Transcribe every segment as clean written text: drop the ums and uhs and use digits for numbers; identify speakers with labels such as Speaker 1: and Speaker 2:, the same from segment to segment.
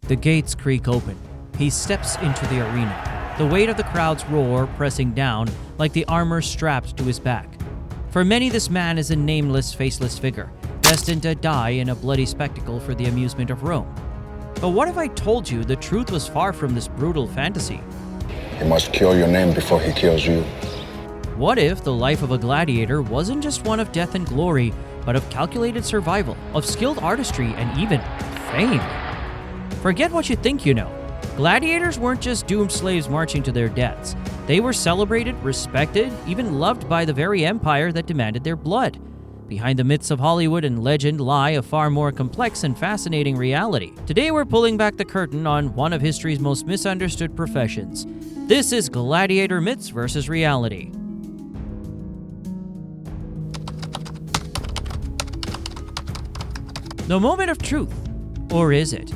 Speaker 1: The gates creak open. He steps into the arena, the weight of the crowd's roar pressing down like the armor strapped to his back. For many, this man is a nameless, faceless figure, destined to die in a bloody spectacle for the amusement of Rome. But what if I told you the truth was far from this brutal fantasy?
Speaker 2: He must kill your name before he kills you.
Speaker 1: What if the life of a gladiator wasn't just one of death and glory, but of calculated survival, of skilled artistry, and even fame? Forget what you think you know. Gladiators weren't just doomed slaves marching to their deaths. They were celebrated, respected, even loved by the very empire that demanded their blood. Behind the myths of Hollywood and legend lie a far more complex and fascinating reality. Today we're pulling back the curtain on one of history's most misunderstood professions. This is Gladiator Myths versus Reality. The moment of truth, or is it?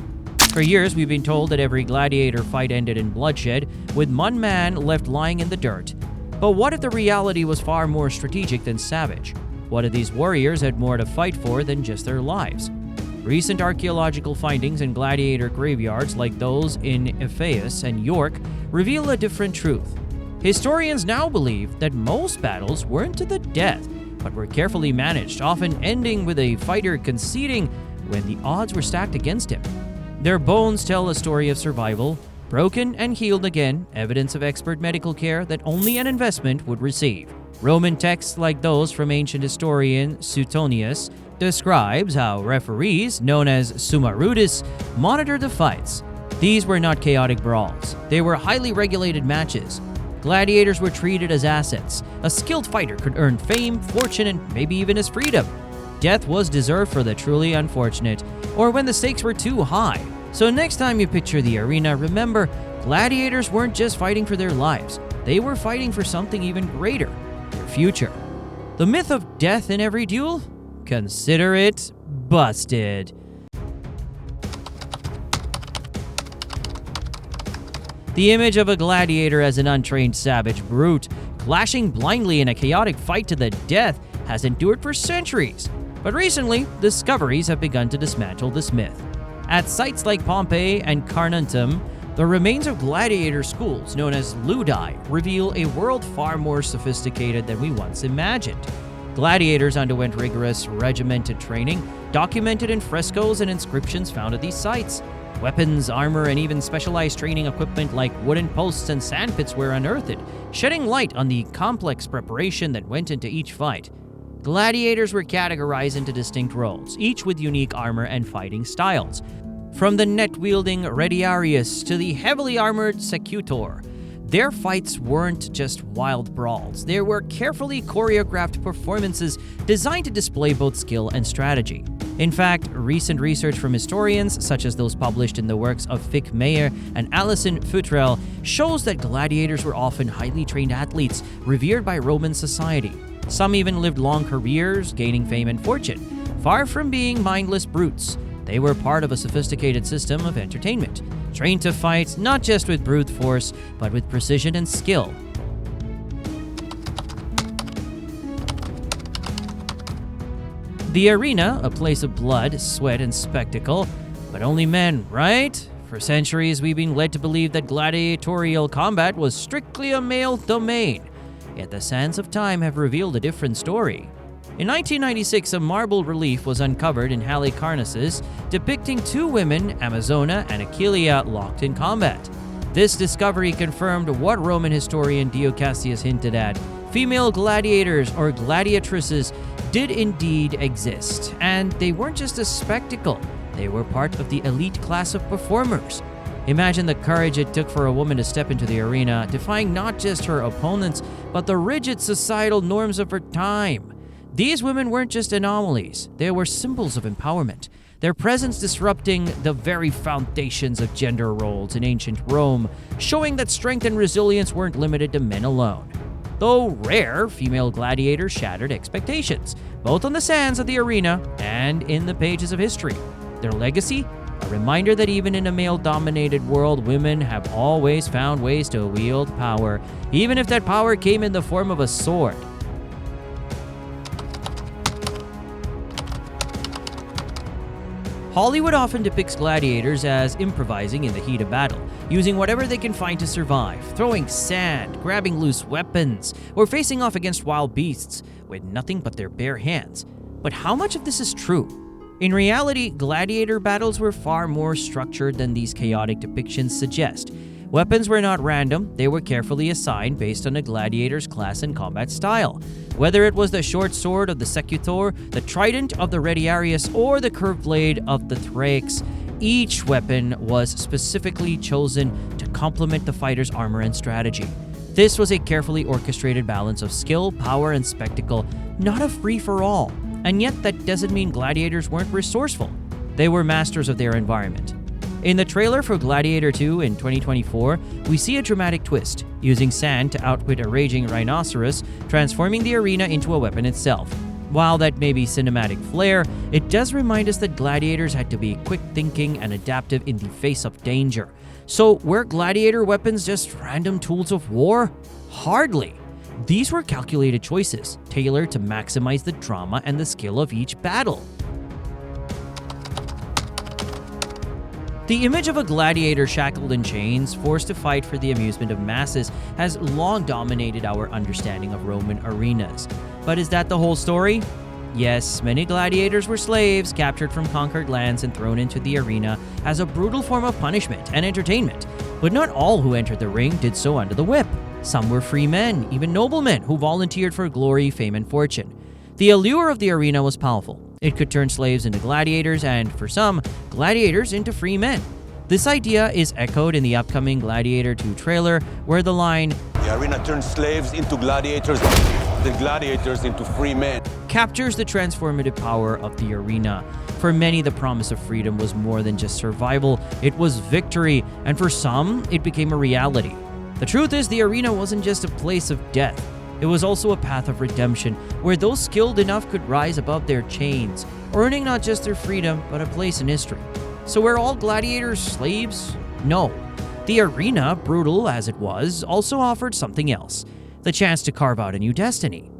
Speaker 1: For years, we've been told that every gladiator fight ended in bloodshed, with one man left lying in the dirt. But what if the reality was far more strategic than savage? What if these warriors had more to fight for than just their lives? Recent archaeological findings in gladiator graveyards like those in Ephesus and York reveal a different truth. Historians now believe that most battles weren't to the death, but were carefully managed, often ending with a fighter conceding when the odds were stacked against him. Their bones tell a story of survival, broken and healed again, evidence of expert medical care that only an investment would receive. Roman texts like those from ancient historian Suetonius describes how referees, known as summa rudis, monitored the fights. These were not chaotic brawls. They were highly regulated matches. Gladiators were treated as assets. A skilled fighter could earn fame, fortune, and maybe even his freedom. Death was deserved for the truly unfortunate, or when the stakes were too high. So next time you picture the arena, remember, gladiators weren't just fighting for their lives. They were fighting for something even greater, their future. The myth of death in every duel? Consider it busted. The image of a gladiator as an untrained savage brute, clashing blindly in a chaotic fight to the death, has endured for centuries. But recently, discoveries have begun to dismantle this myth. At sites like Pompeii and Carnuntum, the remains of gladiator schools, known as ludi, reveal a world far more sophisticated than we once imagined. Gladiators underwent rigorous, regimented training, documented in frescoes and inscriptions found at these sites. Weapons, armor, and even specialized training equipment like wooden posts and sandpits were unearthed, shedding light on the complex preparation that went into each fight. Gladiators were categorized into distinct roles, each with unique armor and fighting styles. From the net-wielding retiarius to the heavily armored secutor, their fights weren't just wild brawls. They were carefully choreographed performances designed to display both skill and strategy. In fact, recent research from historians, such as those published in the works of Fick Mayer and Alison Futrell, shows that gladiators were often highly trained athletes revered by Roman society. Some even lived long careers, gaining fame and fortune. Far from being mindless brutes, they were part of a sophisticated system of entertainment, trained to fight not just with brute force, but with precision and skill. The arena, a place of blood, sweat, and spectacle, but only men, right? For centuries, we've been led to believe that gladiatorial combat was strictly a male domain. Yet the sands of time have revealed a different story. In 1996, a marble relief was uncovered in Halicarnassus depicting two women, Amazona and Achillea, locked in combat. This discovery confirmed what Roman historian Dio Cassius hinted at. Female gladiators or gladiatrices did indeed exist, and they weren't just a spectacle. They were part of the elite class of performers. Imagine the courage it took for a woman to step into the arena, defying not just her opponents, but the rigid societal norms of her time. These women weren't just anomalies, they were symbols of empowerment, their presence disrupting the very foundations of gender roles in ancient Rome, showing that strength and resilience weren't limited to men alone. Though rare, female gladiators shattered expectations, both on the sands of the arena and in the pages of history. Their legacy? A reminder that even in a male-dominated world, women have always found ways to wield power, even if that power came in the form of a sword. Hollywood often depicts gladiators as improvising in the heat of battle, using whatever they can find to survive, throwing sand, grabbing loose weapons, or facing off against wild beasts with nothing but their bare hands. But how much of this is true? In reality, gladiator battles were far more structured than these chaotic depictions suggest. Weapons were not random, they were carefully assigned based on a gladiator's class and combat style. Whether it was the short sword of the secutor, the trident of the retiarius, or the curved blade of the thrax, each weapon was specifically chosen to complement the fighter's armor and strategy. This was a carefully orchestrated balance of skill, power, and spectacle, not a free-for-all. And yet that doesn't mean gladiators weren't resourceful. They were masters of their environment. In the trailer for Gladiator 2 in 2024, we see a dramatic twist, using sand to outwit a raging rhinoceros, transforming the arena into a weapon itself. While that may be cinematic flair, it does remind us that gladiators had to be quick-thinking and adaptive in the face of danger. So were gladiator weapons just random tools of war? Hardly. These were calculated choices, tailored to maximize the drama and the skill of each battle. The image of a gladiator shackled in chains, forced to fight for the amusement of masses, has long dominated our understanding of Roman arenas. But is that the whole story? Yes, many gladiators were slaves, captured from conquered lands and thrown into the arena as a brutal form of punishment and entertainment. But not all who entered the ring did so under the whip. Some were free men, even noblemen, who volunteered for glory, fame, and fortune. The allure of the arena was powerful. It could turn slaves into gladiators and, for some, gladiators into free men. This idea is echoed in the upcoming Gladiator 2 trailer, where the line,
Speaker 3: "The arena turns slaves into gladiators, the gladiators into free men,"
Speaker 1: captures the transformative power of the arena. For many, the promise of freedom was more than just survival, it was victory, and for some, it became a reality. The truth is, the arena wasn't just a place of death. It was also a path of redemption, where those skilled enough could rise above their chains, earning not just their freedom, but a place in history. So were all gladiators slaves? No. The arena, brutal as it was, also offered something else: the chance to carve out a new destiny.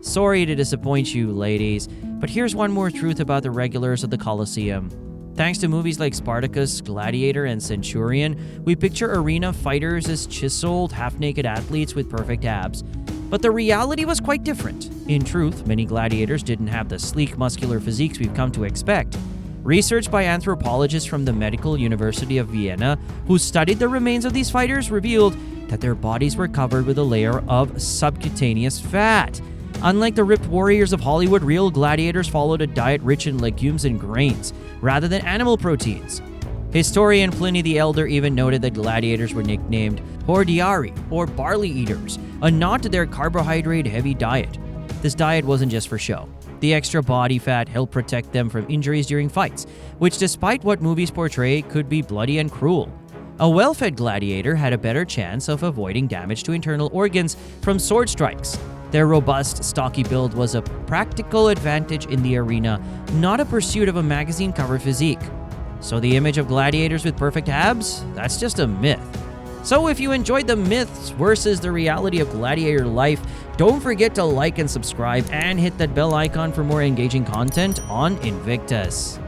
Speaker 1: Sorry to disappoint you, ladies, but here's one more truth about the regulars of the Colosseum. Thanks to movies like Spartacus, Gladiator, and Centurion, we picture arena fighters as chiseled, half-naked athletes with perfect abs. But the reality was quite different. In truth, many gladiators didn't have the sleek, muscular physiques we've come to expect. Research by anthropologists from the Medical University of Vienna, who studied the remains of these fighters, revealed that their bodies were covered with a layer of subcutaneous fat. Unlike the ripped warriors of Hollywood, real gladiators followed a diet rich in legumes and grains, rather than animal proteins. Historian Pliny the Elder even noted that gladiators were nicknamed hordeari, or barley eaters, a nod to their carbohydrate-heavy diet. This diet wasn't just for show. The extra body fat helped protect them from injuries during fights, which, despite what movies portray, could be bloody and cruel. A well-fed gladiator had a better chance of avoiding damage to internal organs from sword strikes. Their robust, stocky build was a practical advantage in the arena, not a pursuit of a magazine cover physique. So the image of gladiators with perfect abs? That's just a myth. So if you enjoyed the myths versus the reality of gladiator life, don't forget to like and subscribe and hit that bell icon for more engaging content on Invictus.